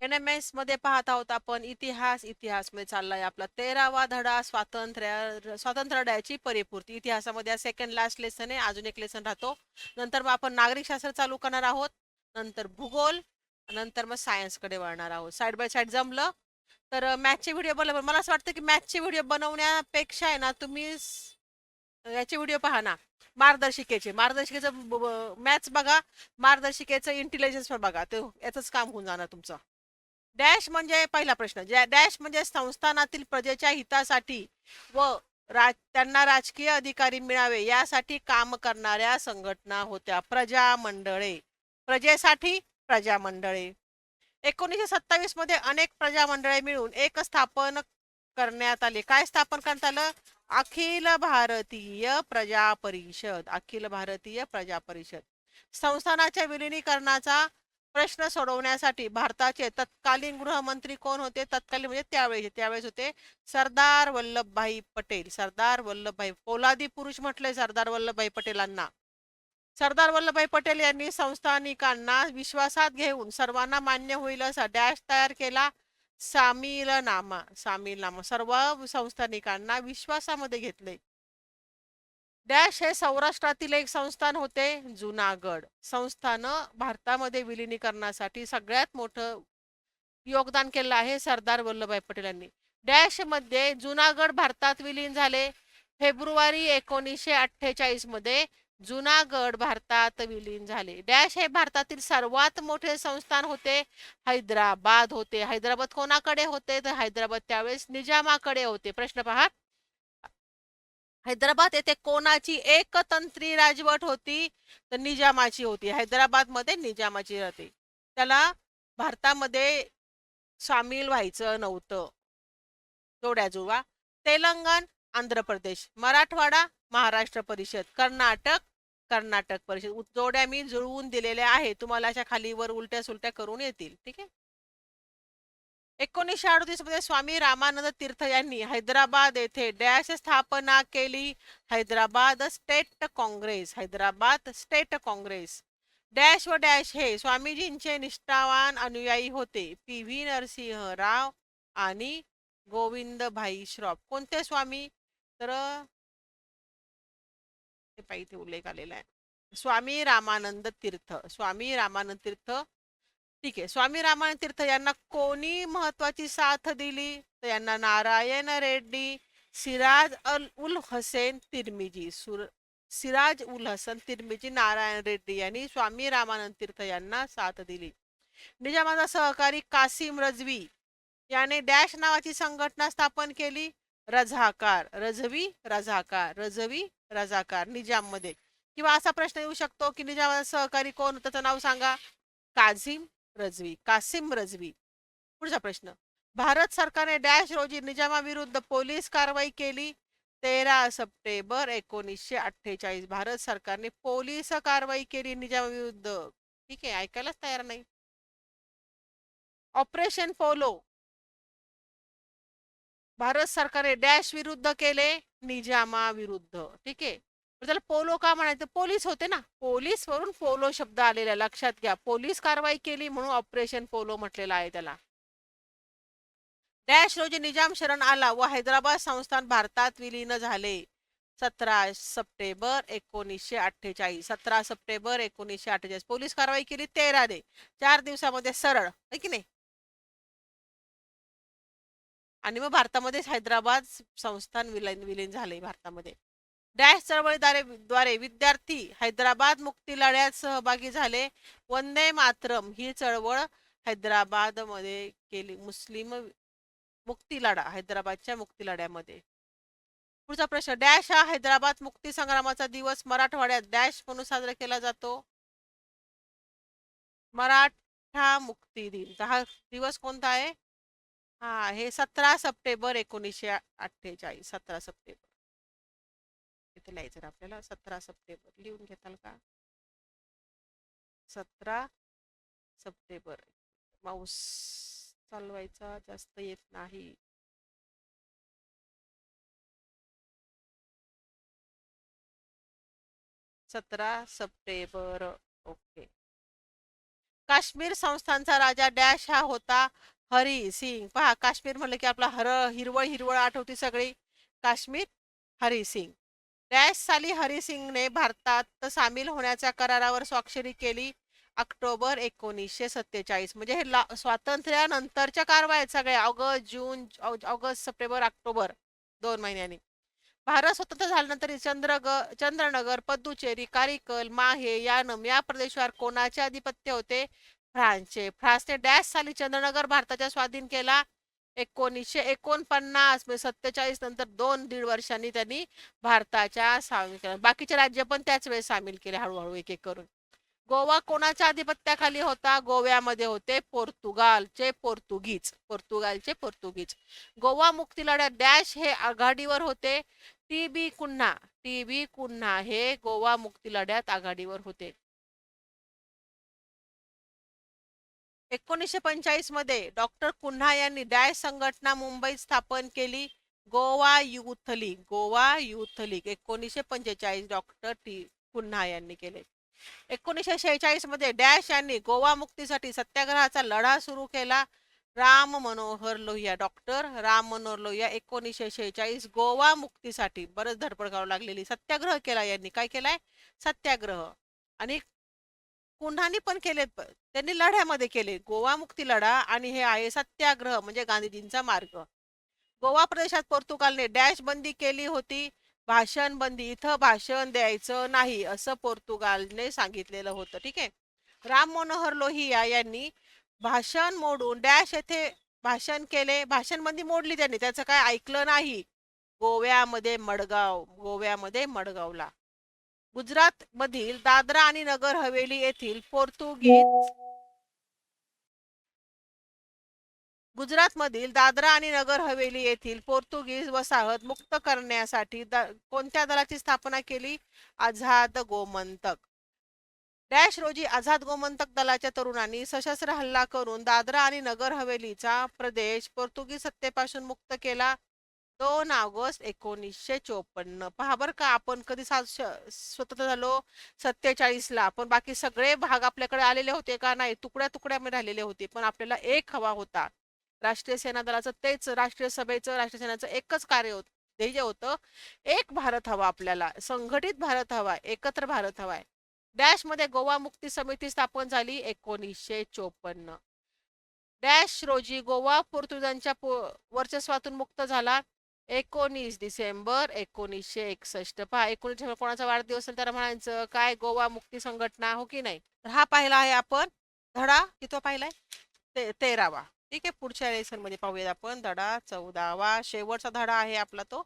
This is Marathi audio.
NMS मध्ये पाहत आहोत आपण इतिहास मध्ये चाललाय आपला 13वा धडा स्वातंत्र्य लढ्याची परिपूर्ती. इतिहासामध्ये सेकंड लास्ट लेसन आहे, अजून एक लेसन राहतो. नंतर मग आपण नागरिक शास्त्र चालू करणार आहोत, नंतर भूगोल, नंतर मग सायन्स कडे वळणार आहोत. साइड बाय साइड जमलं तर मॅथचे व्हिडिओ बनव. मला असं वाटतं की मॅथचे व्हिडिओ बनवण्यापेक्षा आहे ना तुम्ही याचे व्हिडिओ पहा ना, मार्गदर्शिकेचं मॅथ्स बघा, मार्गदर्शिकेचं इंटेलिजन्स बघा, ते याचंच काम होऊन जाणार तुमचं. डॅश म्हणजे पहिला प्रश्न, डॅश म्हणजे संस्थानातील प्रजेच्या हितासाठी व त्यांना राजकीय अधिकारी मिळावे यासाठी काम करणाऱ्या संघटना होत्या प्रजा मंडळे. प्रजेसाठी प्रजा मंडळे. 1927 मध्ये अनेक प्रजा मंडळे मिळून एक स्थापन करण्यात आले. काय स्थापन करण्यात आलं? अखिल भारतीय प्रजा परिषद. अखिल भारतीय प्रजा परिषद. संस्थानाच्या विलिनीकरणाचा प्रश्न सोडवण्यासाठी भारताचे तत्कालीन गृहमंत्री कोण होते? तत्कालीन म्हणजे त्यावेळेस होते सरदार वल्लभभाई पटेल. सरदार वल्लभभाई, पोलादी पुरुष म्हटले सरदार वल्लभभाई पटेलांना. सरदार वल्लभभाई पटेल यांनी संस्थानिकांना विश्वासात घेऊन सर्वांना मान्य होईल असा डॅश तयार केला. सामीलनामा सर्व संस्थानिकांना विश्वासामध्ये घेतले. डॅश हे सौराष्ट्रातील एक संस्थान होते, जुनागड. संस्थानं भारतामध्ये विलिनीकरणासाठी सगळ्यात मोठं योगदान केलं आहे सरदार वल्लभभाई पटेल यांनी. डॅश मध्ये जुनागड भारतात विलीन झाले. फेब्रुवारी 1948 मध्ये जुनागड भारतात विलीन झाले. डॅश हे भारतातील सर्वात मोठे संस्थान होते, हैदराबाद होते. हैदराबाद कोणाकडे होते? तर हैदराबाद त्यावेळेस निजामाकडे होते. प्रश्न पहा, हैदराबाद येथे कोणाची एकतंत्री राजवट होती? तर निजामाची होती. हैदराबाद मध्ये निजामाची होती. त्याला भारतामध्ये सामील व्हायचं नव्हतं. जोड्या जुळवा. तेलंगण, आंध्र प्रदेश. मराठवाडा, महाराष्ट्र परिषद. कर्नाटक परिषद. जोड्या मी जुळवून दिलेल्या आहे, तुम्हाला अशा खाली वर उलट्या सुलट्या करून येतील. ठीक आहे. 1938 मध्ये स्वामी रामानंद तीर्थ यांनी हैदराबाद येथे डॅश स्थापना केली. Hyderabad state Congress. Hyderabad state Congress. Dash व डॅश हे स्वामीजींचे निष्ठावान अनुयायी होते. PV नरसिंह राव आणि गोविंदभाई श्रॉफ. कोणते स्वामी? तर इथे उल्लेख आलेला आहे, स्वामी रामानंद तीर्थ. स्वामी रामानंद तीर्थ. ठीक आहे. स्वामी रामानंद तीर्थ यांना कोणी महत्वाची साथ दिली? तर यांना नारायण रेड्डी, सिराज उल हसन तिरमिजी. सिराज उल हसन तिरमिजी, नारायण रेड्डी यांनी स्वामी रामानंद तीर्थ यांना साथ दिली. निजामाचा सहकारी कासिम रजवी याने डॅश नावाची संघटना स्थापन केली. रझवी रझाकार निजाम मध्ये. किंवा असा प्रश्न येऊ शकतो की निजामाचा सहकारी कोण? त्याचं नाव सांगा. कासिम रजवी. पुढचा प्रश्न, भारत सरकारने डॅश रोजी निजामाविरुद्ध पोलीस कारवाई केली. 13 सप्टेंबर 1948. भारत सरकारने पोलीस कारवाई केली निजामाविरुद्ध. ठीक आहे, ऐकायलाच तयार नाही. ऑपरेशन पोलो भारत सरकारने डॅश विरुद्ध केले, निजामाविरुद्ध. ठीक आहे. त्याला पोलो का म्हणायचं? पोलीस होते ना, पोलीस वरून पोलो शब्द आलेला लक्षात घ्या. पोलीस कारवाई केली म्हणून ऑपरेशन पोलो म्हटलेला आहे त्याला. डॅश रोजी निजाम शरण आला व हैदराबाद संस्थान भारतात विलीन झाले. 17 सप्टेंबर 1948. 17 सप्टेंबर 1948. पोलीस कारवाई केली 13 दे, 4 दिवसामध्ये सरळ, है की नाही. आणि मग भारतामध्ये हैदराबाद संस्थान विलीन झाले भारतामध्ये. डॅश चळवळीद्वारे विद्यार्थी हैदराबाद मुक्ती लढ्यात सहभागी झाले. वंदे मातरम ही चळवळ हैदराबाद मध्ये केली. मुस्लिम मुक्ती लढा, हैदराबादच्या मुक्ती लढ्यामध्ये. पुढचा प्रश्न, डॅश हा हैदराबाद मुक्ती संग्रामाचा दिवस मराठवाड्यात डॅश म्हणून साजरा केला जातो. मराठा मुक्ती दिन. हा दिवस कोणता आहे? हा, हे 17 सप्टेंबर 1948. 17 सप्टेंबर इथे लिहायचं आपल्याला. 17 सप्टेंबर लिहून घेताल का? 17 सप्टेंबर. माऊस चालवायचा जास्त येत नाही. 17 सप्टेंबर. ओके. काश्मीर संस्थानचा राजा डॅश हा होता हरी सिंग. पहा, काश्मीर म्हणलं की आपला हिरवळ हिरवळ आठवती सगळी. काश्मीर, हरी सिंग. डॅश साली हरी सिंगने भारतात सामील होण्याच्या करारावर स्वाक्षरी केली. ऑक्टोबर 1947. म्हणजे हे स्वातंत्र्यानंतरच्या कारवाई आहेत सगळ्या. ऑगस्ट, जून, ऑगस्ट, सप्टेंबर, ऑक्टोबर, 2 महिन्यांनी. भारत स्वतंत्र झाल्यानंतर चंद्रनगर, पद्दुचेरी, कारिकल, माहे, यानम या प्रदेशावर कोणाचे आधिपत्य होते? फ्रान्सचे. फ्रान्सने डॅश साली चंद्रनगर भारताच्या स्वाधीन केला. 1949. म्हणजे 47 नंतर 2-1.5 वर्षांनी त्यांनी भारताच्या सामील केला. बाकीचे राज्य पण त्याच वेळेस सामील केले हळूहळू एक एक करून. गोवा कोणाच्या आधिपत्याखाली होता? गोव्यामध्ये होते पोर्तुगालचे पोर्तुगीज. गोवा मुक्ती लढ्यात डॅश हे आघाडीवर होते. टी बी कुन्हा हे गोवा मुक्ती लढ्यात आघाडीवर होते. 1945 मध्ये डॉक्टर कुन्हा यांनी डॅश संघटना मुंबईत स्थापन केली. Goa youth league 1945 doctor Cunha यांनी केले. 1946 मध्ये डॅश यांनी गोवा मुक्तीसाठी सत्याग्रहाचा लढा सुरू केला. डॉक्टर राम मनोहर लोहिया 1946 गोवा मुक्तीसाठी बरंच धडपड करावं लागलेली. सत्याग्रह केला यांनी. काय केलाय? सत्याग्रह. आणि कुन्हानी पण केले. त्यांनी लढ्यामध्ये केले, गोवा मुक्ती लढा आणि हे आहे सत्याग्रह म्हणजे गांधीजींचा मार्ग. गोवा प्रदेशात पोर्तुगालने डॅश बंदी केली होती. भाषण बंदी. इथं भाषण द्यायचं नाही असं पोर्तुगालने सांगितलेलं होतं. ठीक आहे. राम मनोहर लोहिया यांनी भाषण मोडून डॅश येथे भाषण केले. भाषण बंदी मोडली त्यांनी, त्याचं काय ऐकलं नाही. गोव्यामध्ये मडगावला. गुजरात मधील दादरा आणि नगर हवेली येथील पोर्तुगीज वसाहत मुक्त करण्यासाठी कोणत्या दलाची स्थापना केली? आझाद गोमंतक. डॅश रोजी आझाद गोमंतक दलाच्या तरुणांनी सशस्त्र हल्ला करून दादरा आणि नगर हवेलीचा प्रदेश पोर्तुगीज सत्तेपासून मुक्त केला. 2 ऑगस्ट 1954. पहा बरं का, आपण कधी स्वतंत्र झालो? 47ला. पण बाकी सगळे भाग आपल्याकडे आलेले होते का? नाही, तुकड्या तुकड्यामध्ये राहिलेले होते. पण आपल्याला एक हवा होता. राष्ट्रीय सेना दलाचं तेच राष्ट्रीय सभेचं राष्ट्रीय सेनाचं एकच कार्य होत, ध्येय होतं. एक भारत हवा आपल्याला, संघटित भारत हवा, एकत्र भारत हवाय. डॅश मध्ये गोवा मुक्ती समिती स्थापन झाली 1954. डॅश रोजी गोवा पोर्तुगीजांच्या वर्चस्वातून मुक्त झाला 19 डिसेंबर 1961. पहा, 19 डिसेंबर कोणाचा वाढदिवस असेल तर म्हणायचं काय? गोवा मुक्ती संघटना, हो की नाही? हा पाहिला आहे आपण धडा. किती पाहिलाय? 13वा. ठीक आहे. पुढच्या लेसन मध्ये पाहूयात आपण धडा 14वा. शेवटचा धडा आहे आपला तो.